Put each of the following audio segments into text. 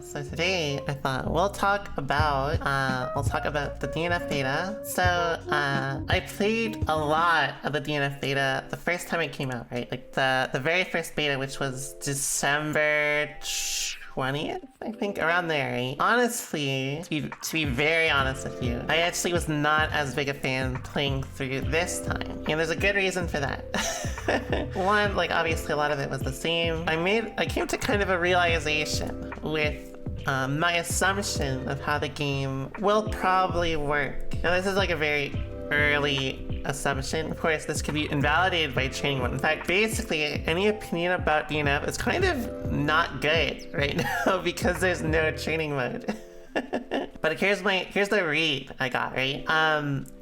So today I thought we'll talk about the DNF Beta. So I played a lot of the DNF Beta the first time it came out, right? Like the very first beta, which was December 20th, I think, around there, right? Honestly, to be very honest with you, I actually was not as big a fan playing through this time. And there's a good reason for that. One, like obviously a lot of it was the same. I came to kind of a realization with my assumption of how the game will probably work. Now this is like a very early assumption. Of course, this could be invalidated by training mode. In fact, basically any opinion about DNF is kind of not good right now because there's no training mode. But here's the read I got, right?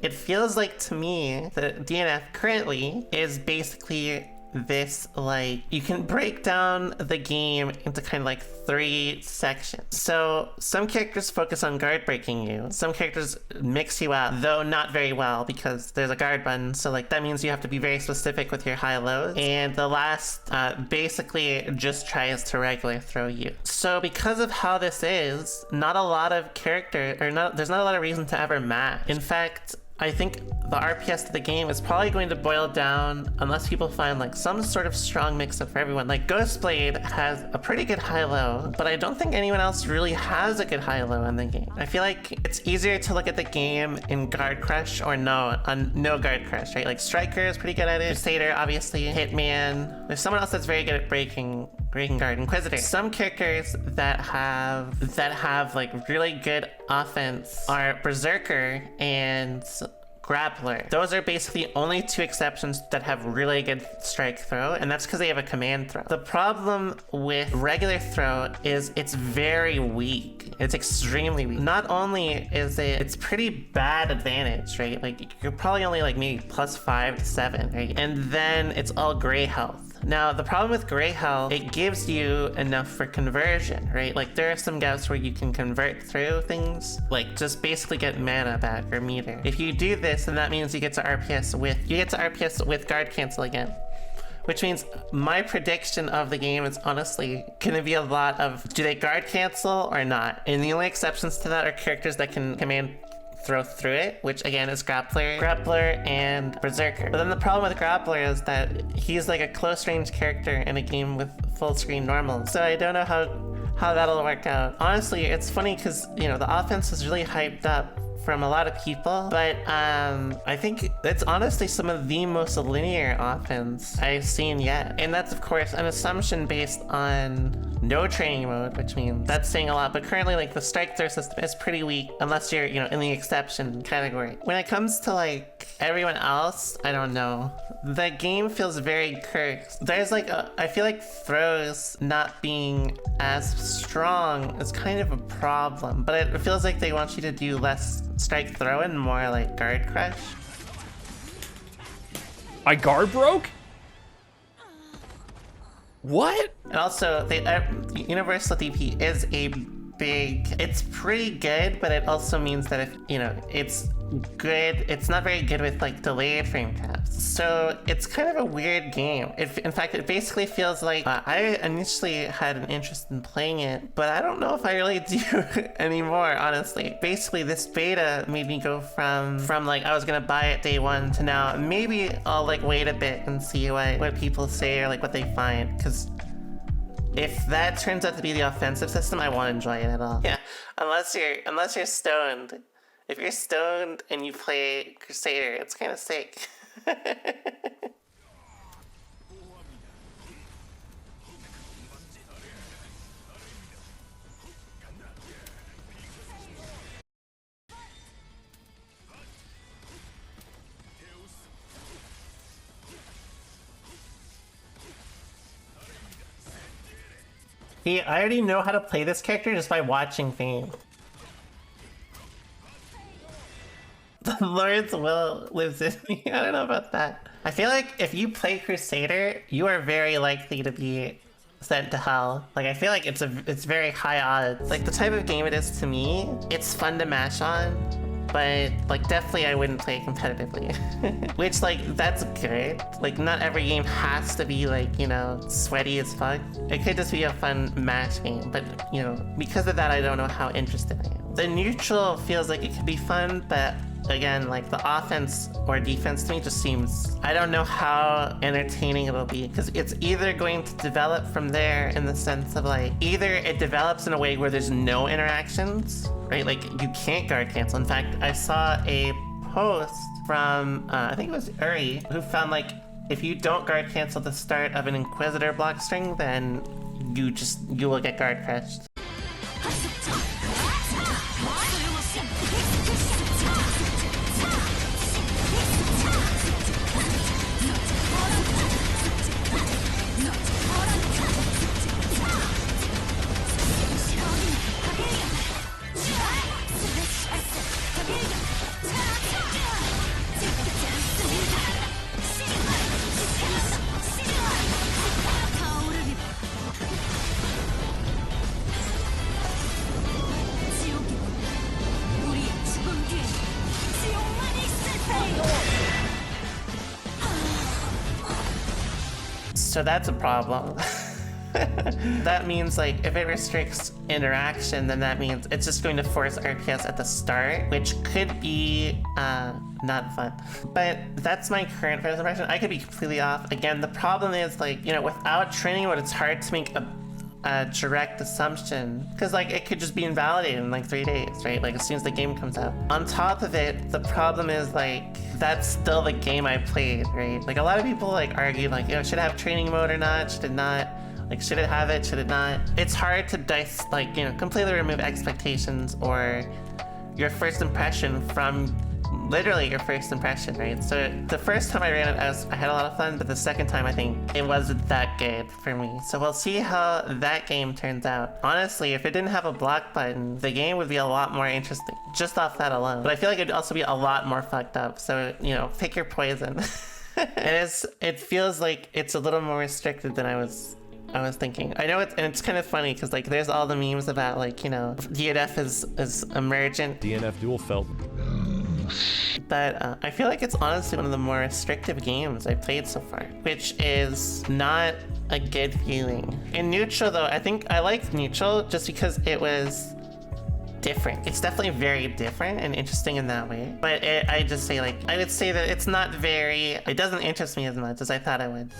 It feels like to me that DNF currently is basically this, like, you can break down the game into kind of like 3 sections. So some characters focus on guard breaking you. Some characters mix you out, though not very well because there's a guard button. So like that means you have to be very specific with your high lows. And the last basically just tries to regular throw you. So because of how this is, not a lot of there's not a lot of reason to ever match. In fact, I think the RPS of the game is probably going to boil down, unless people find like some sort of strong mix-up for everyone. Like Ghostblade has a pretty good high-low, but I don't think anyone else really has a good high-low in the game. I feel like it's easier to look at the game in Guard Crush or no Guard Crush, right? Like Striker is pretty good at it, Crusader obviously, Hitman. There's someone else that's very good at breaking guard, Inquisitor. Some characters that have like really good offense are Berserker and Grappler. Those are basically only 2 exceptions that have really good strike throw, and that's because they have a command throw. The problem with regular throw is it's very weak. It's extremely weak. Not only is it's pretty bad advantage, right? Like you're probably only like maybe +5 to 7, right? And then it's all gray health. Now, the problem with gray health, it gives you enough for conversion, right? Like there are some gaps where you can convert through things, like just basically get mana back or meter. If you do this, then that means you get to RPS with guard cancel again. Which means my prediction of the game is honestly gonna be a lot of, do they guard cancel or not? And the only exceptions to that are characters that can command throw through it, which again is Grappler and Berserker. But then the problem with Grappler is that he's like a close range character in a game with full screen normal. So I don't know how that'll work out. Honestly, it's funny because, you know, the offense is really hyped up from a lot of people, but I think it's honestly some of the most linear offense I've seen yet. And that's of course an assumption based on no training mode, which means that's saying a lot, but currently like the strike throw system is pretty weak unless you're, you know, in the exception category. When it comes to like everyone else, I don't know. The game feels very cursed. There's like I feel like throws not being as strong is kind of a problem, but it feels like they want you to do less strike throw and more like guard crush. I guard broke? What? And also, universal DP is it's pretty good, but it also means that if, you know, it's good, it's not very good with like delayed frame caps. So it's kind of a weird game. In fact, it basically feels like I initially had an interest in playing it, but I don't know if I really do anymore, honestly. Basically, this beta made me go from like I was gonna buy it day 1 to now maybe I'll like wait a bit and see what people say or like what they find, because if that turns out to be the offensive system, I won't enjoy it at all. Yeah, unless you're stoned. If you're stoned and you play Crusader, it's kind of sick. I already know how to play this character just by watching Fame. The Lord's will lives in me. I don't know about that. I feel like if you play Crusader, you are very likely to be sent to hell. Like I feel like it's very high odds. Like the type of game it is to me, it's fun to mash on, but like definitely I wouldn't play it competitively. Which like that's good. Like not every game has to be like, you know, sweaty as fuck. It could just be a fun match game, but you know, because of that I don't know how interested I am. The neutral feels like it could be fun, but again, like the offense or defense to me just seems, I don't know how entertaining it'll be, because it's either going to develop from there in the sense of like, either it develops in a way where there's no interactions, right? Like you can't guard cancel. In fact, I saw a post from, I think it was Uri, who found like, if you don't guard cancel the start of an Inquisitor block string, then you will get guard crushed. So that's a problem. That means like if it restricts interaction, then that means it's just going to force RPS at the start, which could be not fun. But that's my current first impression. I could be completely off. Again, the problem is like, you know, without training mode, it's hard to make a direct assumption, because like it could just be invalidated in like 3 days, right? Like as soon as the game comes out. On top of it, the problem is like that's still the game I played, right? Like a lot of people like argue like, you know, should it have training mode or not? Should it not? Like should it have it? Should it not? It's hard to like, you know, completely remove expectations or your first impression from literally your first impression, right? So the first time I ran it, I had a lot of fun, but the second time I think it wasn't that good for me. So we'll see how that game turns out. Honestly, if it didn't have a block button, the game would be a lot more interesting, just off that alone. But I feel like it'd also be a lot more fucked up. So, you know, pick your poison. It feels like it's a little more restricted than I was thinking. I know it's kind of funny because like there's all the memes about like, you know, DNF is emergent. DNF dual felt. But I feel like it's honestly one of the more restrictive games I've played so far, which is not a good feeling. In neutral though, I think I like neutral just because it was different. It's definitely very different and interesting in that way. But I would say that it's not very, it doesn't interest me as much as I thought it would.